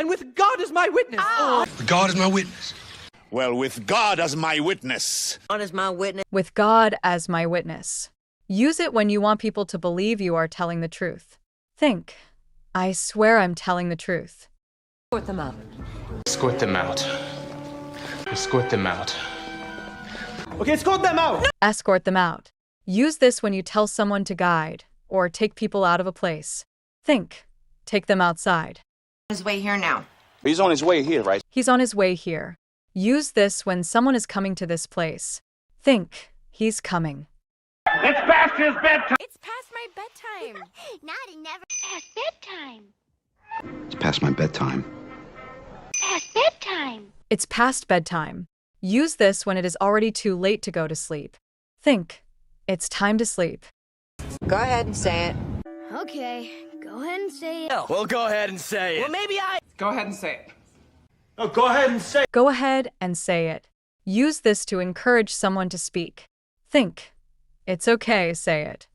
And with God as my witness. God is my witness. Well, with God as my witness. God is my witness. With God as my witness. Use it when you want people to believe you are telling the truth. Think, I swear I'm telling the truth. Escort them out. Escort them out. Escort them out. Okay, escort them out. Escort them out. Use this when you tell someone to guide or take people out of a place. Think, take them outside. His way here now. He's on his way here, right? He's on his way here. Use this when someone is coming to this place. Think, he's coming. It's past his bedtime. It's past my bedtime. Naughty never past bedtime. It's past my bedtime. Past bedtime. It's past bedtime. Use this when it is already too late to go to sleep. Think, it's time to sleep. Go ahead and say it. Okay, go ahead and say it. Well, go ahead and say it. Well, maybe I... Go ahead and say it. Oh, go ahead and say it. Go ahead and say it. Use this to encourage someone to speak. Think, it's okay, say it.